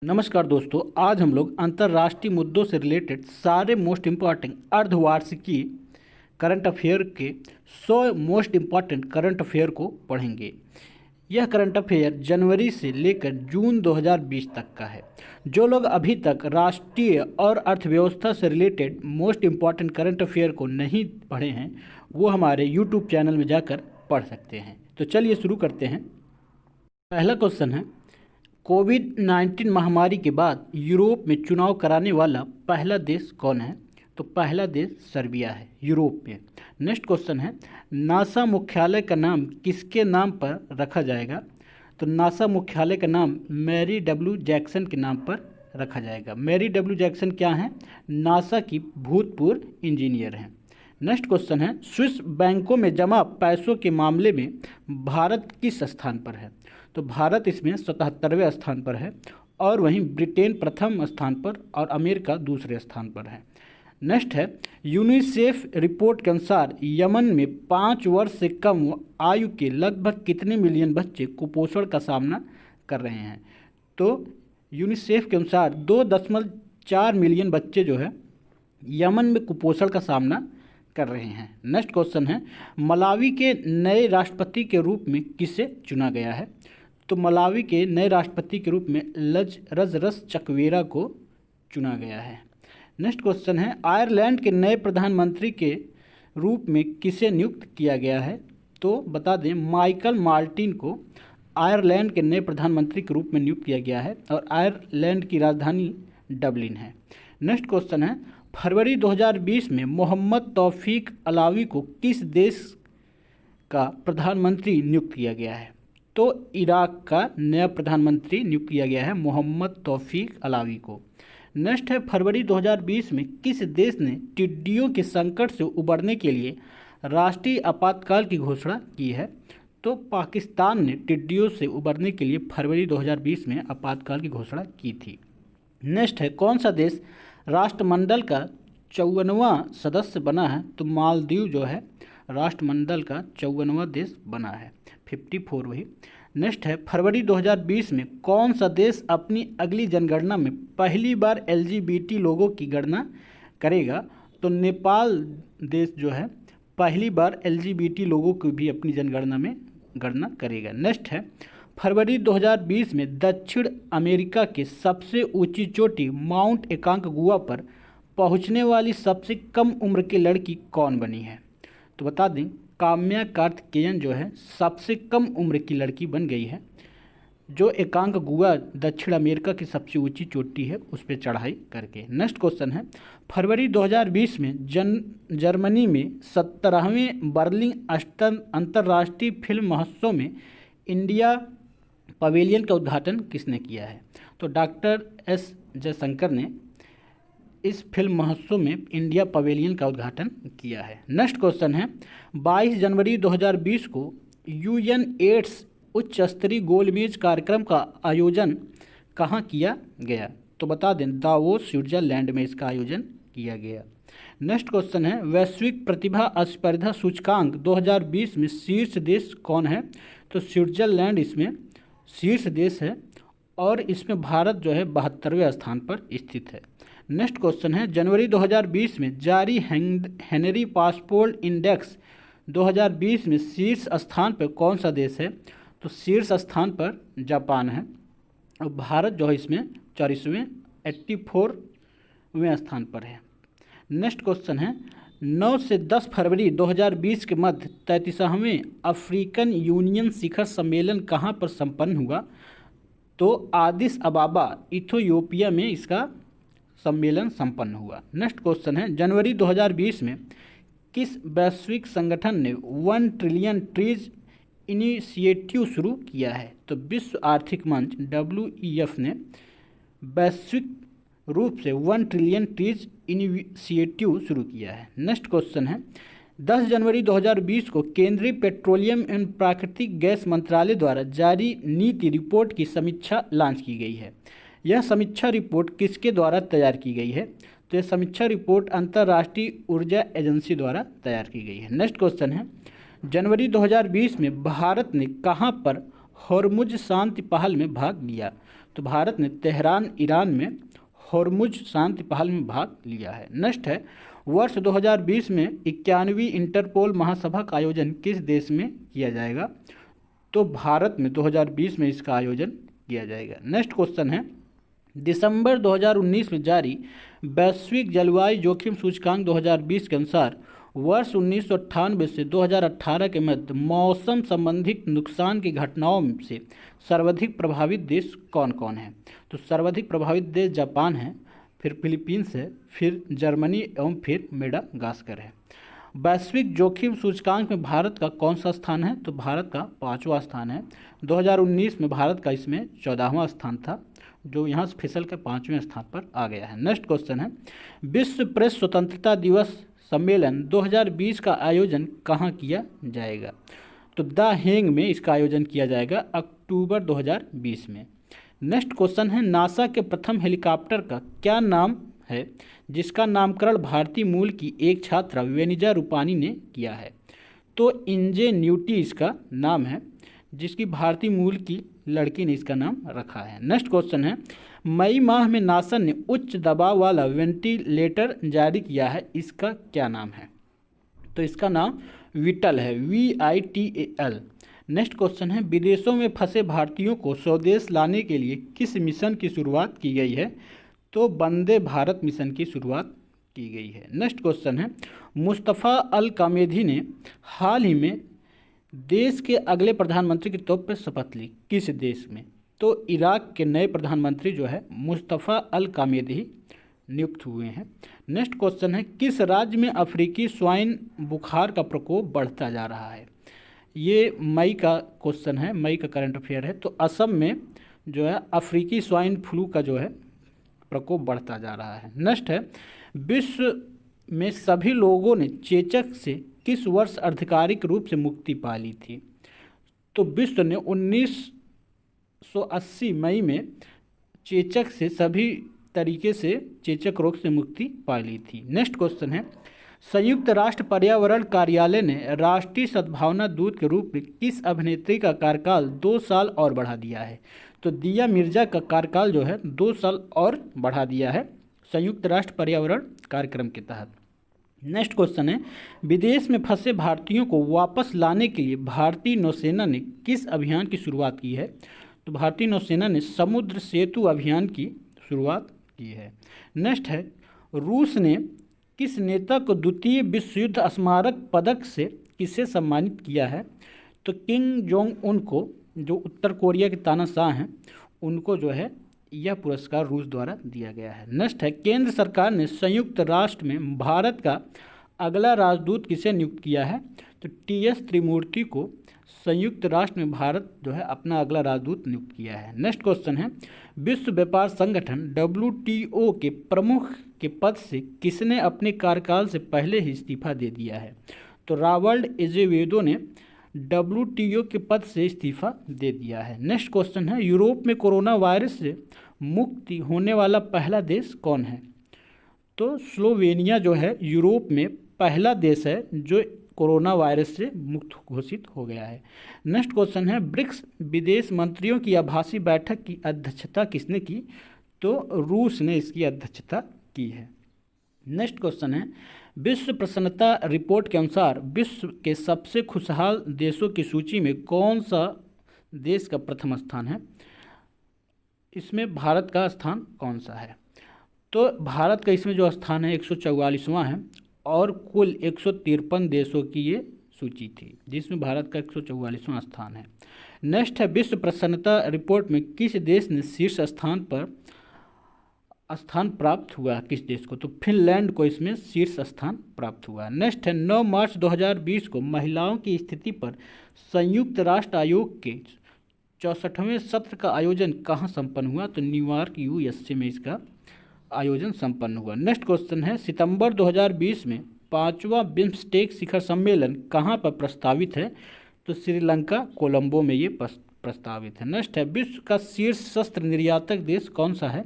नमस्कार दोस्तों, आज हम लोग अंतर्राष्ट्रीय मुद्दों से रिलेटेड सारे मोस्ट इम्पॉर्टेंट अर्धवार्षिकी करंट अफेयर के 100 मोस्ट इम्पॉर्टेंट करंट अफेयर को पढ़ेंगे। यह करंट अफेयर जनवरी से लेकर जून 2020 तक का है। जो लोग अभी तक राष्ट्रीय और अर्थव्यवस्था से related most important current affair को नहीं पढ़े हैं, वो हमारे यूट्यूब चैनल में जाकर पढ़ सकते हैं। तो चलिए शुरू करते हैं। पहला क्वेश्चन है, कोविड-19 महामारी के बाद यूरोप में चुनाव कराने वाला पहला देश कौन है? तो पहला देश सर्बिया है यूरोप में। नेक्स्ट क्वेश्चन है, नासा मुख्यालय का नाम किसके नाम पर रखा जाएगा? तो नासा मुख्यालय का नाम मैरी डब्ल्यू जैक्सन के नाम पर रखा जाएगा। मैरी डब्ल्यू जैक्सन क्या हैं? नासा की भूतपूर्व इंजीनियर हैं। नेक्स्ट क्वेश्चन है, स्विस बैंकों में जमा पैसों के मामले में भारत किस स्थान पर है? तो भारत इसमें 77वें स्थान पर है और वहीं ब्रिटेन प्रथम स्थान पर और अमेरिका दूसरे स्थान पर है। नेक्स्ट है, यूनिसेफ रिपोर्ट के अनुसार यमन में 5 वर्ष से कम आयु के लगभग कितने मिलियन बच्चे कुपोषण का सामना कर रहे हैं? तो यूनिसेफ के अनुसार 2.4 मिलियन बच्चे जो है यमन में कुपोषण का सामना कर रहे हैं। नेक्स्ट क्वेश्चन है, मलावी के नए राष्ट्रपति के रूप में किसे चुना गया है? तो मलावी के नए राष्ट्रपति के रूप में लजरस चकवेरा को चुना गया है। नेक्स्ट क्वेश्चन है, आयरलैंड के नए प्रधानमंत्री के रूप में किसे नियुक्त किया गया है? तो बता दें, माइकल मार्टिन को आयरलैंड के नए प्रधानमंत्री के रूप में नियुक्त किया गया है और आयरलैंड की राजधानी डबलिन है। नेक्स्ट क्वेश्चन है, फरवरी 2020 में मोहम्मद तौफीक अलावी को किस देश का प्रधानमंत्री नियुक्त किया गया है? तो इराक का नया प्रधानमंत्री नियुक्त किया गया है मोहम्मद तौफीक अलावी को। नेक्स्ट है, फरवरी 2020 में किस देश ने टिड्डियों के संकट से उबरने के लिए राष्ट्रीय आपातकाल की घोषणा की है? तो पाकिस्तान ने टिड्डियों से उबरने के लिए फरवरी 2020 में आपातकाल की घोषणा की थी। नेक्स्ट है, कौन सा देश राष्ट्रमंडल का 54वां सदस्य बना है? तो मालदीव जो है राष्ट्रमंडल का 54वां देश बना है, 54 वही। नेक्स्ट है, फरवरी 2020 में कौन सा देश अपनी अगली जनगणना में पहली बार LGBT लोगों की गणना करेगा? तो नेपाल देश जो है पहली बार LGBT लोगों की भी अपनी जनगणना में गणना करेगा। नेक्स्ट है, फरवरी 2020 में दक्षिण अमेरिका के सबसे ऊंची चोटी माउंट एकांकगुआ पर पहुंचने वाली सबसे कम उम्र की लड़की कौन बनी है? तो बता दें, काम्या कार्तिकेयन जो है सबसे कम उम्र की लड़की बन गई है, जो एकांकगुआ दक्षिण अमेरिका की सबसे ऊंची चोटी है उस पर चढ़ाई करके। नेक्स्ट क्वेश्चन है, फरवरी 2020 में जर्मनी में 17वें बर्लिन अंतर्राष्ट्रीय फिल्म महोत्सव में इंडिया पवेलियन का उद्घाटन किसने किया है? तो डॉक्टर एस जयशंकर ने इस फिल्म महोत्सव में इंडिया पवेलियन का उद्घाटन किया है। नेक्स्ट क्वेश्चन है, 22 जनवरी 2020 को UN एड्स उच्च स्तरीय गोलमेज कार्यक्रम का आयोजन कहाँ किया गया? तो बता दें, दावोस स्विट्जरलैंड में इसका आयोजन किया गया। नेक्स्ट क्वेश्चन है, वैश्विक प्रतिभा स्पर्धा सूचकांक 2020 में शीर्ष देश कौन है? तो स्विट्जरलैंड इसमें शीर्ष देश है और इसमें भारत जो है 72वें स्थान पर स्थित है। नेक्स्ट क्वेश्चन है, जनवरी 2020 में जारी हेनरी पासपोर्ट इंडेक्स 2020 में शीर्ष स्थान पर कौन सा देश है? तो शीर्ष स्थान पर जापान है और भारत जो है इसमें 84वें स्थान पर है। नेक्स्ट क्वेश्चन है, 9 से 10 फरवरी 2020 के मध्य 33वें अफ्रीकन यूनियन शिखर सम्मेलन कहाँ पर संपन्न हुआ? तो आदिस अबाबा इथियोपिया में इसका सम्मेलन संपन्न हुआ। नेक्स्ट क्वेश्चन है, जनवरी 2020 में किस वैश्विक संगठन ने 1 ट्रिलियन ट्रीज इनिशिएटिव शुरू किया है? तो विश्व आर्थिक मंच WEF ने वैश्विक रूप से 1 ट्रिलियन ट्रीज इनिशिएटिव शुरू किया है। नेक्स्ट क्वेश्चन है, 10 जनवरी 2020 को केंद्रीय पेट्रोलियम एवं प्राकृतिक गैस मंत्रालय द्वारा जारी नीति रिपोर्ट की समीक्षा लॉन्च की गई है। यह समीक्षा रिपोर्ट किसके द्वारा तैयार की गई है? तो यह समीक्षा रिपोर्ट अंतर्राष्ट्रीय ऊर्जा एजेंसी द्वारा तैयार की गई है। नेक्स्ट क्वेश्चन है, जनवरी 2020 में भारत ने कहां पर हॉर्मुज शांति पहल में भाग लिया? तो भारत ने तेहरान ईरान में होर्मुज शांति पहल में भाग लिया है। नेक्स्ट है, वर्ष 2020 में 91वीं इंटरपोल महासभा का आयोजन किस देश में किया जाएगा? तो भारत में 2020 में इसका आयोजन किया जाएगा। नेक्स्ट क्वेश्चन है, दिसंबर 2019 में जारी वैश्विक जलवायु जोखिम सूचकांक 2020 के अनुसार वर्ष 1998 से 2018 के मध्य मौसम संबंधित नुकसान की घटनाओं से सर्वाधिक प्रभावित देश कौन कौन है? तो सर्वाधिक प्रभावित देश जापान है, फिर फिलीपींस है, फिर जर्मनी एवं फिर मेडागास्कर है। वैश्विक जोखिम सूचकांक में भारत का कौन सा स्थान है? तो भारत का 5वां स्थान है। 2019 में भारत का इसमें 14वां स्थान था, जो यहाँ से फिसल कर 5वें स्थान पर आ गया है। नेक्स्ट क्वेश्चन है, विश्व प्रेस स्वतंत्रता दिवस सम्मेलन 2020 का आयोजन कहाँ किया जाएगा? तो द हेग में इसका आयोजन किया जाएगा अक्टूबर 2020 में। नेक्स्ट क्वेश्चन है, नासा के प्रथम हेलीकॉप्टर का क्या नाम है जिसका नामकरण भारतीय मूल की एक छात्रा वेनिजा रूपानी ने किया है? तो इंजेन्यूटी इसका नाम है, जिसकी भारतीय मूल की लड़की ने इसका नाम रखा है। नेक्स्ट क्वेश्चन है, मई माह में नासा ने उच्च दबाव वाला वेंटिलेटर जारी किया है, इसका क्या नाम है? तो इसका नाम विटल है, VITAL। नेक्स्ट क्वेश्चन है, विदेशों में फंसे भारतीयों को स्वदेश लाने के लिए किस मिशन की शुरुआत की गई है? तो वंदे भारत मिशन की शुरुआत की गई है। नेक्स्ट क्वेश्चन है, मुस्तफ़ा अल कामेदी ने हाल ही में देश के अगले प्रधानमंत्री के तौर पर शपथ ली, किस देश में? तो इराक के नए प्रधानमंत्री जो है मुस्तफ़ा अल कामेदी नियुक्त हुए हैं। नेक्स्ट क्वेश्चन है, किस राज्य में अफ्रीकी स्वाइन बुखार का प्रकोप बढ़ता जा रहा है? ये मई का क्वेश्चन है, मई का करंट अफेयर है। तो असम में जो है अफ्रीकी स्वाइन फ्लू का जो है प्रकोप बढ़ता जा रहा है। नेक्स्ट है, विश्व में सभी लोगों ने चेचक से किस वर्ष आधिकारिक रूप से मुक्ति पा ली थी? तो विश्व ने 1980 मई में चेचक से सभी तरीके से चेचक रोग से मुक्ति पा ली थी। नेक्स्ट क्वेश्चन है, संयुक्त राष्ट्र पर्यावरण कार्यालय ने राष्ट्रीय सद्भावना दूत के रूप में किस अभिनेत्री का कार्यकाल 2 साल और बढ़ा दिया है? तो दिया मिर्जा का कार्यकाल जो है 2 साल और बढ़ा दिया है संयुक्त राष्ट्र पर्यावरण कार्यक्रम के तहत। नेक्स्ट क्वेश्चन है, विदेश में फंसे भारतीयों को वापस लाने के लिए भारतीय नौसेना ने किस अभियान की शुरुआत की है? तो भारतीय नौसेना ने समुद्र सेतु अभियान की शुरुआत की है। नेक्स्ट है, रूस ने किस नेता को द्वितीय विश्व युद्ध स्मारक पदक से किसे सम्मानित किया है? तो किम जोंग उन को, जो उत्तर कोरिया के तानाशाह हैं, उनको जो है यह पुरस्कार रूस द्वारा दिया गया है। नेक्स्ट है, केंद्र सरकार ने संयुक्त राष्ट्र में भारत का अगला राजदूत किसे नियुक्त किया है? तो TS त्रिमूर्ति को संयुक्त राष्ट्र में भारत जो है अपना अगला राजदूत नियुक्त किया है। नेक्स्ट क्वेश्चन है, विश्व व्यापार संगठन WTO के प्रमुख के पद से किसने अपने कार्यकाल से पहले ही इस्तीफा दे दिया है? तो रावर्ल्ड एजेवेदो ने WTO के पद से इस्तीफा दे दिया है। नेक्स्ट क्वेश्चन है, यूरोप में कोरोना वायरस से मुक्ति होने वाला पहला देश कौन है? तो स्लोवेनिया जो है यूरोप में पहला देश है जो कोरोना वायरस से मुक्त घोषित हो गया है। नेक्स्ट क्वेश्चन है, ब्रिक्स विदेश मंत्रियों की आभासी बैठक की अध्यक्षता किसने की? तो रूस ने इसकी अध्यक्षता की है। नेक्स्ट क्वेश्चन है, विश्व प्रसन्नता रिपोर्ट के अनुसार विश्व के सबसे खुशहाल देशों की सूची में कौन सा देश का प्रथम स्थान है? इसमें भारत का स्थान कौन सा है? तो भारत का इसमें जो स्थान है 144वां है और कुल 153 देशों की ये सूची थी, जिसमें भारत का 144वां स्थान है। नेक्स्ट है, विश्व प्रसन्नता रिपोर्ट में किस देश ने शीर्ष स्थान पर स्थान प्राप्त हुआ? किस देश को? तो फिनलैंड को इसमें शीर्ष स्थान प्राप्त हुआ। नेक्स्ट है, 9 मार्च 2020 को महिलाओं की स्थिति पर संयुक्त राष्ट्र आयोग के 64वें सत्र का आयोजन कहाँ संपन्न हुआ? तो न्यूयॉर्क USA में इसका आयोजन संपन्न हुआ। नेक्स्ट क्वेश्चन है, सितंबर 2020 में 5वां बिम्स्टेक शिखर सम्मेलन कहाँ पर प्रस्तावित है? तो श्रीलंका कोलंबो में ये प्रस्तावित है। नेक्स्ट है, विश्व का शीर्ष शस्त्र निर्यातक देश कौन सा है?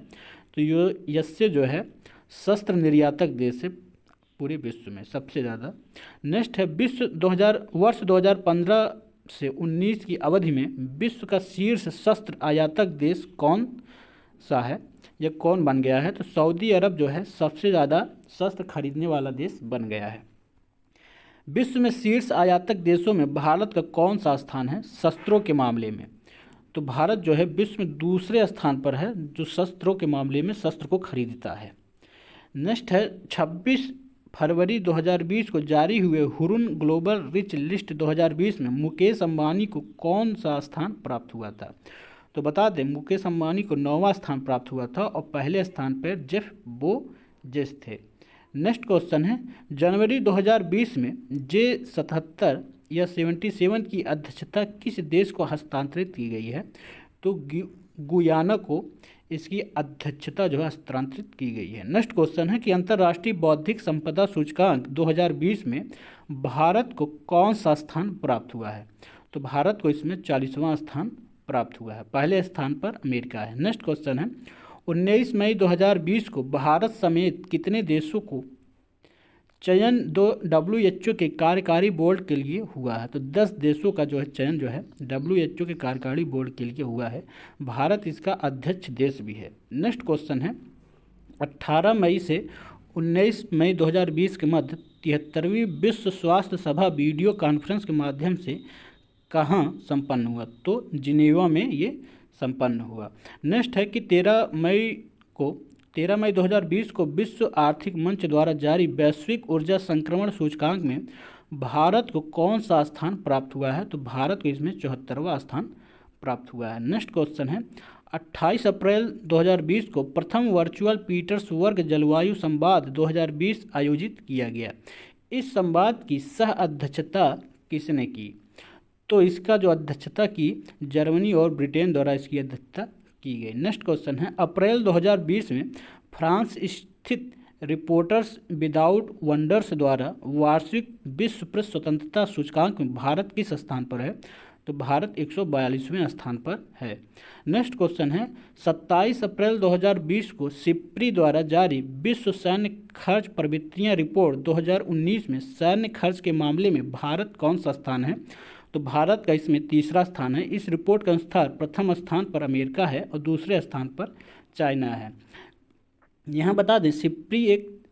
तो ये जो है शस्त्र निर्यातक देश है पूरे विश्व में सबसे ज़्यादा। नेक्स्ट है, वर्ष 2015 से 19 की अवधि में विश्व का शीर्ष शस्त्र आयातक देश कौन सा है, यह कौन बन गया है? तो सऊदी अरब जो है सबसे ज़्यादा शस्त्र खरीदने वाला देश बन गया है। विश्व में शीर्ष आयातक देशों में भारत का कौन सा स्थान है शस्त्रों के मामले में? तो भारत जो है विश्व में दूसरे स्थान पर है जो शस्त्रों के मामले में शस्त्र को खरीदता है। नेक्स्ट है 26 फरवरी 2020 को जारी हुए हुरुन ग्लोबल रिच लिस्ट 2020 में मुकेश अंबानी को कौन सा स्थान प्राप्त हुआ था? तो बता दें मुकेश अंबानी को 9वां स्थान प्राप्त हुआ था और पहले स्थान पर जेफ बेजोस थे। नेक्स्ट क्वेश्चन है जनवरी 2020 में G77 या 77 की अध्यक्षता किस देश को हस्तांतरित की गई है? तो गुयाना को इसकी अध्यक्षता जो है हस्तांतरित की गई है। नेक्स्ट क्वेश्चन है कि अंतर्राष्ट्रीय बौद्धिक संपदा सूचकांक 2020 में भारत को कौन सा स्थान प्राप्त हुआ है? तो भारत को इसमें 40वां स्थान प्राप्त हुआ है, पहले स्थान पर अमेरिका है। नेक्स्ट क्वेश्चन है 19 मई 2020 को भारत समेत कितने देशों को चयन WHO के कार्यकारी बोर्ड के लिए हुआ है? तो 10 देशों का जो है चयन जो है WHO के कार्यकारी बोर्ड के लिए हुआ है। भारत इसका अध्यक्ष देश भी है। नेक्स्ट क्वेश्चन है 18 मई से 19 मई 2020 के मध्य 73वीं विश्व स्वास्थ्य सभा वीडियो कॉन्फ्रेंस के माध्यम से कहाँ संपन्न हुआ? तो जिनेवा में ये संपन्न हुआ। नेक्स्ट है कि 13 मई 2020 को विश्व आर्थिक मंच द्वारा जारी वैश्विक ऊर्जा संक्रमण सूचकांक में भारत को कौन सा स्थान प्राप्त हुआ है? तो भारत को इसमें 74वां स्थान प्राप्त हुआ है। नेक्स्ट क्वेश्चन है 28 अप्रैल 2020 को प्रथम वर्चुअल पीटर्सबर्ग जलवायु संवाद 2020 आयोजित किया गया। इस संवाद की सह अध्यक्षता किसने की? तो इसका जो अध्यक्षता की जर्मनी और ब्रिटेन द्वारा इसकी अध्यक्षता की गई। नेक्स्ट क्वेश्चन है अप्रैल 2020 में फ्रांस स्थित रिपोर्टर्स विदाउट बॉर्डर्स द्वारा वार्षिक विश्व प्रेस स्वतंत्रता सूचकांक में भारत किस स्थान पर है? तो भारत 142वें स्थान पर है। नेक्स्ट क्वेश्चन है 27 अप्रैल 2020 को सिप्री द्वारा जारी विश्व सैन्य खर्च प्रवृत्तियां रिपोर्ट 2019 में सैन्य खर्च के मामले में भारत कौन सा स्थान है? तो भारत का इसमें 3रा स्थान है। इस रिपोर्ट के अनुसार प्रथम स्थान पर अमेरिका है और दूसरे स्थान पर चाइना है। यहाँ बता दें सिप्री एक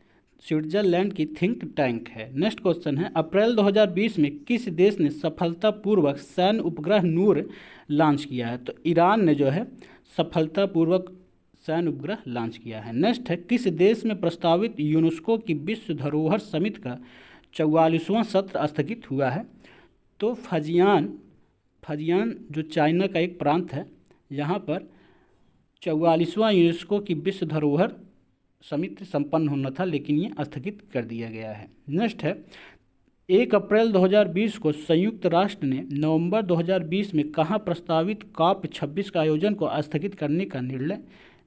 स्विट्जरलैंड की थिंक टैंक है। नेक्स्ट क्वेश्चन है अप्रैल 2020 में किस देश ने सफलतापूर्वक सैन्य उपग्रह नूर लॉन्च किया है? तो ईरान ने जो है सफलतापूर्वक सैन्य उपग्रह लॉन्च किया है। नेक्स्ट है किस देश में प्रस्तावित यूनेस्को की विश्व धरोहर समिति का 44वां सत्र स्थगित हुआ है? तो फजियान जो चाइना का एक प्रांत है, यहाँ पर 44वां यूनेस्को की विश्व धरोहर समिति संपन्न होना था लेकिन ये स्थगित कर दिया गया है। नेक्स्ट है 1 अप्रैल 2020 को संयुक्त राष्ट्र ने नवंबर 2020 में कहाँ प्रस्तावित COP26 का आयोजन को स्थगित करने का निर्णय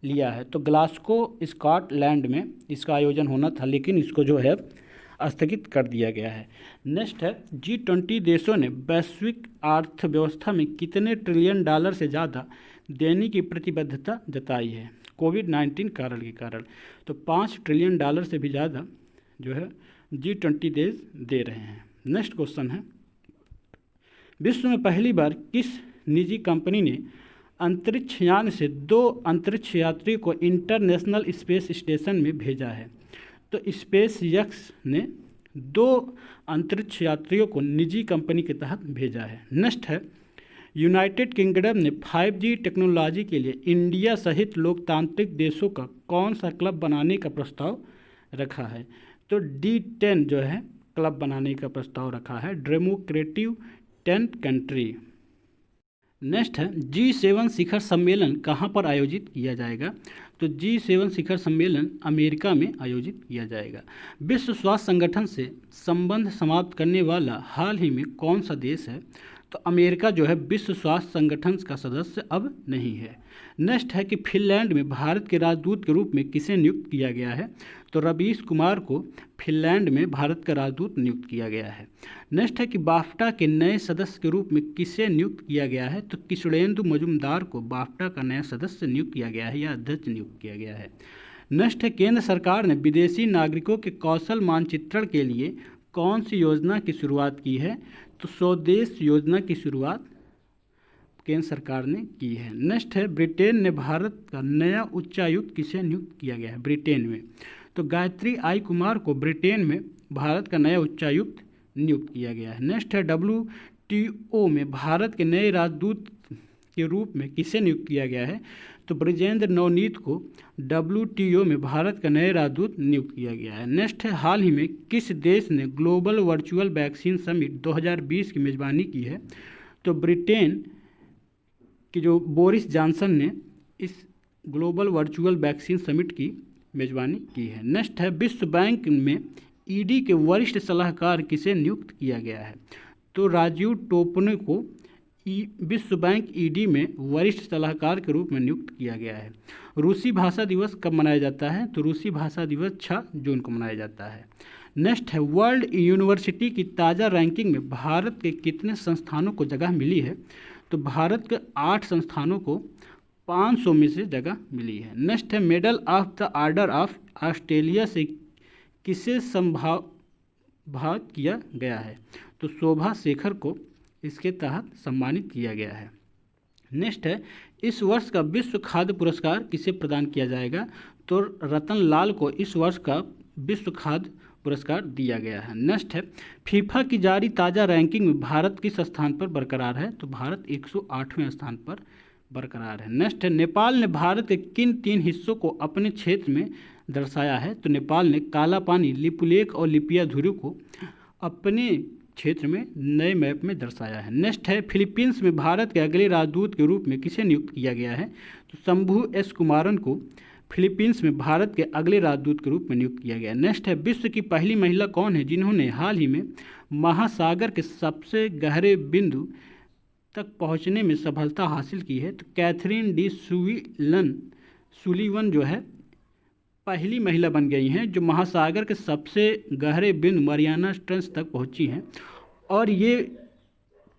लिया है? तो ग्लासगो स्कॉटलैंड में इसका आयोजन होना था लेकिन इसको जो है स्थगित कर दिया गया है। नेक्स्ट है G20 देशों ने वैश्विक अर्थव्यवस्था में कितने ट्रिलियन डॉलर से ज़्यादा देने की प्रतिबद्धता जताई है कोविड-19 कारण के कारण? तो 5 ट्रिलियन डॉलर से भी ज़्यादा जो है G20 देश दे रहे हैं। नेक्स्ट क्वेश्चन है विश्व में पहली बार किस निजी कंपनी ने अंतरिक्ष यान से 2 अंतरिक्ष यात्रियों को इंटरनेशनल स्पेस स्टेशन में भेजा है? तो स्पेस एक्स ने 2 अंतरिक्ष यात्रियों को निजी कंपनी के तहत भेजा है। नेक्स्ट है यूनाइटेड किंगडम ने 5G टेक्नोलॉजी के लिए इंडिया सहित लोकतांत्रिक देशों का कौन सा क्लब बनाने का प्रस्ताव रखा है? तो D10 जो है क्लब बनाने का प्रस्ताव रखा है, डेमोक्रेटिक 10 कंट्री। नेक्स्ट है G7 शिखर सम्मेलन कहाँ पर आयोजित किया जाएगा? तो G7 शिखर सम्मेलन अमेरिका में आयोजित किया जाएगा। विश्व स्वास्थ्य संगठन से संबंध समाप्त करने वाला हाल ही में कौन सा देश है? तो अमेरिका जो है विश्व स्वास्थ्य संगठन का सदस्य अब नहीं है। नेक्स्ट है कि फिनलैंड में भारत के राजदूत के रूप में किसे नियुक्त किया गया है? तो रवीश कुमार को फिनलैंड में भारत का राजदूत नियुक्त किया गया है। नेक्स्ट है कि बाफ्टा के नए सदस्य के रूप में किसे नियुक्त किया गया है? तो किशोरेंदु मजूमदार को बाफ्टा का नया सदस्य नियुक्त किया गया है या अध्यक्ष नियुक्त किया गया है। नेक्स्ट है केंद्र सरकार ने विदेशी नागरिकों के कौशल मानचित्रण के लिए कौन सी योजना की शुरुआत की है? तो स्वदेश योजना की शुरुआत केंद्र सरकार ने की है। नेक्स्ट है, ब्रिटेन ने भारत का नया उच्चायुक्त किसे नियुक्त किया गया है ब्रिटेन में? तो गायत्री आई कुमार को ब्रिटेन में भारत का नया उच्चायुक्त नियुक्त किया गया है। नेक्स्ट है, WTO में भारत के नए राजदूत के रूप में किसे नियुक्त किया गया है? तो ब्रिजेंद्र नवनीत को WTO में भारत का नए राजदूत नियुक्त किया गया है। नेक्स्ट है, हाल ही में किस देश ने ग्लोबल वर्चुअल वैक्सीन समिट 2020 की मेज़बानी की है? तो ब्रिटेन के जो बोरिस जॉनसन ने इस ग्लोबल वर्चुअल वैक्सीन समिट की मेज़बानी की है। नेक्स्ट है, विश्व बैंक में ED के वरिष्ठ सलाहकार किसे नियुक्त किया गया है? तो राजीव टोपने को विश्व बैंक ED में वरिष्ठ सलाहकार के रूप में नियुक्त किया गया है। रूसी भाषा दिवस कब मनाया जाता है? तो रूसी भाषा दिवस 6 जून को मनाया जाता है। नेक्स्ट है, वर्ल्ड यूनिवर्सिटी की ताज़ा रैंकिंग में भारत के कितने संस्थानों को जगह मिली है? तो भारत के 8 संस्थानों को 500 में से जगह मिली है। नेक्स्ट है, medal of the order of Australia से किसे संभावित किया गया है? तो शोभा शेखर को इसके तहत सम्मानित किया गया है। नेक्स्ट है, इस वर्ष का विश्व खाद्य पुरस्कार किसे प्रदान किया जाएगा? तो रतन लाल को इस वर्ष का विश्व खाद्य पुरस्कार दिया गया है। नेक्स्ट है, फीफा की जारी ताज़ा रैंकिंग में भारत किस स्थान पर बरकरार है? तो भारत 108वें स्थान पर बरकरार है। नेक्स्ट है, नेपाल ने भारत के किन 3 हिस्सों को अपने क्षेत्र में दर्शाया है? तो नेपाल ने काला पानी, लिपुलेख और लिपिया धुरी को अपने क्षेत्र में नए मैप में दर्शाया है। नेक्स्ट है, फिलीपींस में भारत के अगले राजदूत के रूप में किसे नियुक्त किया गया है? तो शंभू एस कुमारन को फिलीपींस में भारत के अगले राजदूत के रूप में नियुक्त किया गया। नेक्स्ट है, विश्व की पहली महिला कौन है जिन्होंने हाल ही में महासागर के सबसे गहरे बिंदु तक पहुंचने में सफलता हासिल की है? तो कैथरीन डी सुलीवन जो है पहली महिला बन गई हैं जो महासागर के सबसे गहरे बिंदु मरियाना ट्रेंच तक पहुंची हैं, और ये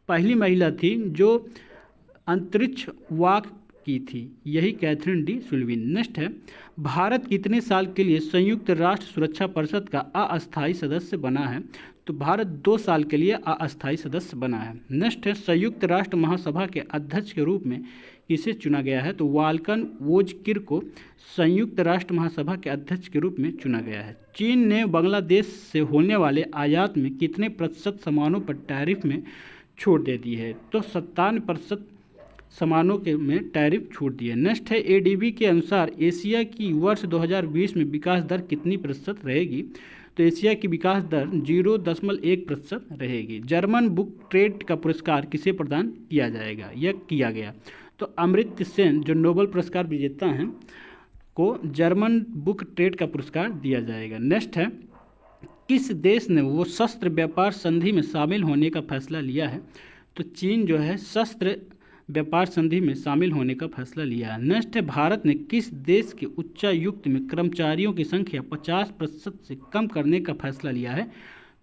पहली महिला थी जो अंतरिक्ष वॉक की थी, यही कैथरीन डी सुलीवन। नेक्स्ट है, भारत कितने साल के लिए संयुक्त राष्ट्र सुरक्षा परिषद का अस्थायी सदस्य बना है? तो भारत 2 साल के लिए अस्थायी सदस्य बना है। नेक्स्ट है, संयुक्त राष्ट्र महासभा के अध्यक्ष के रूप में किसे चुना गया है? तो वाल्कन वोजकिर को संयुक्त राष्ट्र महासभा के अध्यक्ष के रूप में चुना गया है। चीन ने बांग्लादेश से होने वाले आयात में कितने प्रतिशत सामानों पर टैरिफ में छूट दे दी है? तो 57% सामानों के में टैरिफ छूट दी है। नेक्स्ट है, ADB के अनुसार एशिया की वर्ष 2020 में विकास दर कितनी प्रतिशत रहेगी? तो एशिया की विकास दर 0.1% रहेगी। जर्मन बुक ट्रेड का पुरस्कार किसे प्रदान किया जाएगा या किया गया? तो अमर्त्य सेन जो नोबेल पुरस्कार विजेता हैं को जर्मन बुक ट्रेड का पुरस्कार दिया जाएगा। नेक्स्ट है, किस देश ने वो शस्त्र व्यापार संधि में शामिल होने का फैसला लिया है? तो चीन जो है शस्त्र व्यापार संधि में शामिल होने का फैसला लिया है। नेक्स्ट है, भारत ने किस देश के उच्चायुक्त में कर्मचारियों की संख्या 50% से कम करने का फैसला लिया है?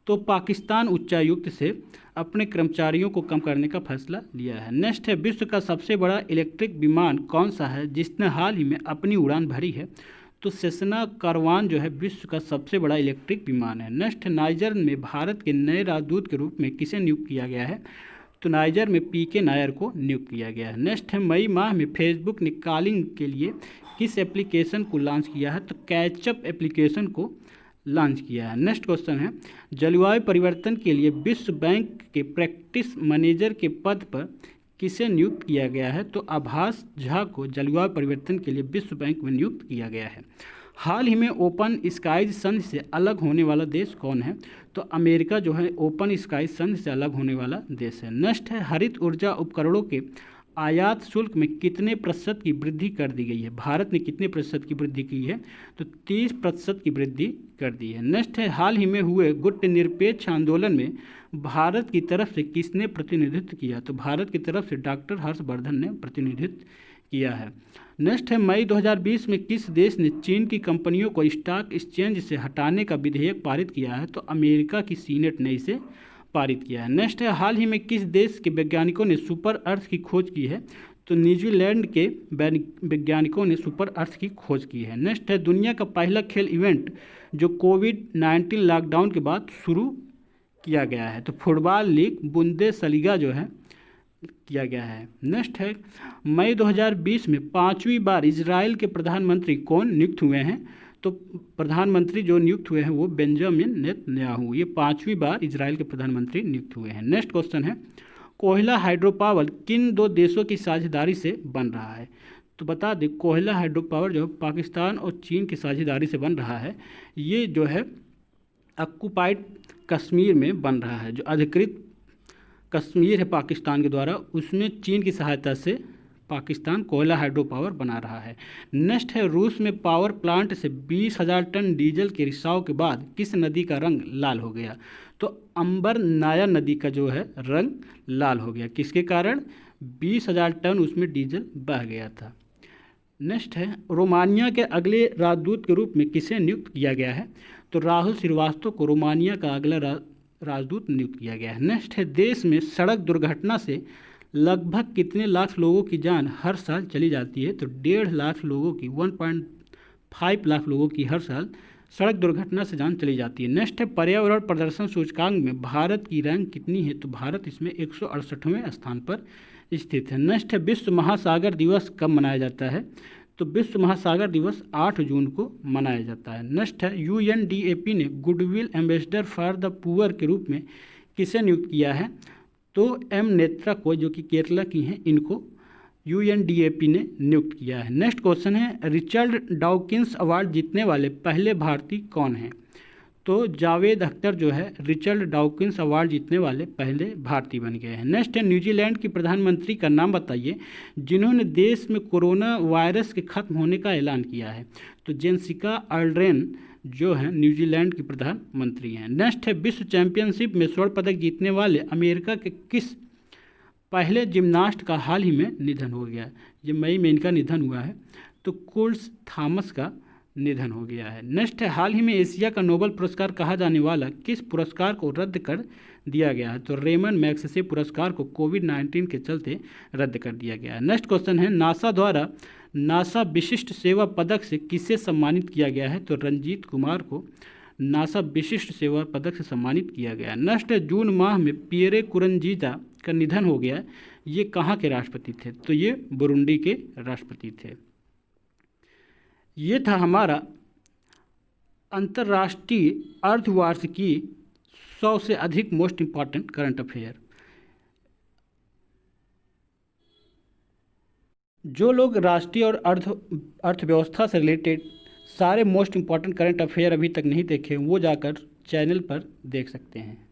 तो पाकिस्तान उच्चायुक्त से अपने कर्मचारियों को कम करने का फैसला लिया है। नेक्स्ट है, विश्व का सबसे बड़ा इलेक्ट्रिक विमान कौन सा है जिसने हाल ही में अपनी उड़ान भरी है? तो सेसना कारवान जो है विश्व का सबसे बड़ा इलेक्ट्रिक विमान है। नेक्स्ट है, नाइजर में भारत के नए राजदूत के रूप में किसे नियुक्त किया गया है? तो नाइजर में PK नायर को नियुक्त किया गया है। नेक्स्ट है, मई माह में फेसबुक ने कॉलिंग के लिए किस एप्लीकेशन को लॉन्च किया है? तो कैचअप एप्लीकेशन को लॉन्च किया है। नेक्स्ट क्वेश्चन है, जलवायु परिवर्तन के लिए विश्व बैंक के प्रैक्टिस मैनेजर के पद पर किसे नियुक्त किया गया है? तो आभास झा को जलवायु परिवर्तन के लिए विश्व बैंक में नियुक्त किया गया है। हाल ही में ओपन स्काईज संधि से अलग होने वाला देश कौन है? तो अमेरिका जो है ओपन स्काईज संधि से अलग होने वाला देश है। नेक्स्ट है, हरित ऊर्जा उपकरणों के आयात शुल्क में कितने प्रतिशत की वृद्धि कर दी गई है? भारत ने कितने प्रतिशत की वृद्धि की है? तो 30% की वृद्धि कर दी है। नेक्स्ट है, हाल ही में हुए गुटनिरपेक्ष आंदोलन में भारत की तरफ से किसने प्रतिनिधित्व किया? तो भारत की तरफ से डॉक्टर हर्षवर्धन ने प्रतिनिधित्व किया है। नेक्स्ट है, मई 2020 में किस देश ने चीन की कंपनियों को स्टॉक एक्सचेंज से हटाने का विधेयक पारित किया है? तो अमेरिका की सीनेट ने इसे पारित किया है। नेक्स्ट है, हाल ही में किस देश के वैज्ञानिकों ने सुपर अर्थ की खोज की है? तो न्यूजीलैंड के वैज्ञानिकों ने सुपर अर्थ की खोज की है। नेक्स्ट है, दुनिया का पहला खेल इवेंट जो कोविड-19 लॉकडाउन के बाद शुरू किया गया है। तो फुटबॉल लीग बुंदेसलीगा जो है किया गया है। नेक्स्ट है, मई 2020 में 5वीं बार इजराइल के प्रधानमंत्री कौन नियुक्त हुए हैं? तो प्रधानमंत्री जो नियुक्त हुए हैं वो बेंजामिन नेतन्याहू, ये 5वीं बार इजराइल के प्रधानमंत्री नियुक्त हुए हैं। नेक्स्ट क्वेश्चन है, कोयला हाइड्रो पावर किन दो देशों की साझेदारी से बन रहा है? तो बता दें, कोयला हाइड्रो पावर जो पाकिस्तान और चीन की साझेदारी से बन रहा है। ये जो है ऑक्युपाइड कश्मीर में बन रहा है। जो अधिकृत कश्मीर है पाकिस्तान के द्वारा, उसमें चीन की सहायता से पाकिस्तान कोयला हाइड्रो पावर बना रहा है। नेक्स्ट है, रूस में पावर प्लांट से 20,000 टन डीजल के रिसाव के बाद किस नदी का रंग लाल हो गया? तो अंबर नाया नदी का जो है रंग लाल हो गया। किसके कारण? 20,000 टन उसमें डीजल बह गया था। नेक्स्ट है, रोमानिया के अगले राजदूत के रूप में किसे नियुक्त किया गया है? तो राहुल श्रीवास्तव को रोमानिया का अगला राजदूत नियुक्त किया गया है। नेक्स्ट है, देश में सड़क दुर्घटना से लगभग कितने लाख लोगों की जान हर साल चली जाती है? तो 1.5 लाख लोगों की, 1.5 लाख लोगों की हर साल सड़क दुर्घटना से जान चली जाती है। नेक्स्ट है, पर्यावरण प्रदर्शन सूचकांक में भारत की रैंक कितनी है? तो भारत इसमें 168वें स्थान पर स्थित है। नेक्स्ट है, विश्व महासागर दिवस कब मनाया जाता है? तो विश्व महासागर दिवस 8 जून को मनाया जाता है। नेक्स्ट है, UNDAP ने goodwill ambassador for the poor के रूप में किसे नियुक्त किया है? तो एम नेत्रा को, जो कि केरला की हैं, इनको UNDAP ने नियुक्त किया है। नेक्स्ट क्वेश्चन है, रिचर्ड डॉकिंस अवार्ड जीतने वाले पहले भारतीय कौन हैं? तो जावेद अख्तर जो है रिचर्ड डॉकिंस अवार्ड जीतने वाले पहले भारतीय बन गए हैं। नेक्स्ट है, न्यूजीलैंड की प्रधानमंत्री का नाम बताइए जिन्होंने देश में कोरोना वायरस के खत्म होने का ऐलान किया है। तो जेसिका अर्डेर्न जो है न्यूजीलैंड की प्रधानमंत्री हैं। नेक्स्ट है, विश्व चैंपियनशिप में स्वर्ण पदक जीतने वाले अमेरिका के किस पहले जिम्नास्ट का हाल ही में निधन हो गया? ये मई में इनका निधन हुआ है। तो कुल्स थॉमस का निधन हो गया है। नेक्स्ट है, हाल ही में एशिया का नोबेल पुरस्कार कहा जाने वाला किस पुरस्कार को रद्द कर दिया गया है? तो रेमन मैग्सेसे पुरस्कार को कोविड-19 के चलते रद्द कर दिया गया है। नेक्स्ट क्वेश्चन है, नासा द्वारा नासा विशिष्ट सेवा पदक से किसे सम्मानित किया गया है? तो रंजीत कुमार को नासा विशिष्ट सेवा पदक से सम्मानित किया गया है। नेक्स्ट है, जून माह में पियरे नकुरुंजीजा का निधन हो गया। ये कहाँ के राष्ट्रपति थे? तो ये बुरुंडी के राष्ट्रपति थे। ये था हमारा अंतर्राष्ट्रीय अर्धवार्षिकी 100 से अधिक मोस्ट इम्पॉर्टेंट करंट अफेयर। जो लोग राष्ट्रीय और अर्थव्यवस्था से रिलेटेड सारे मोस्ट इम्पॉर्टेंट करंट अफेयर अभी तक नहीं देखे, वो जाकर चैनल पर देख सकते हैं।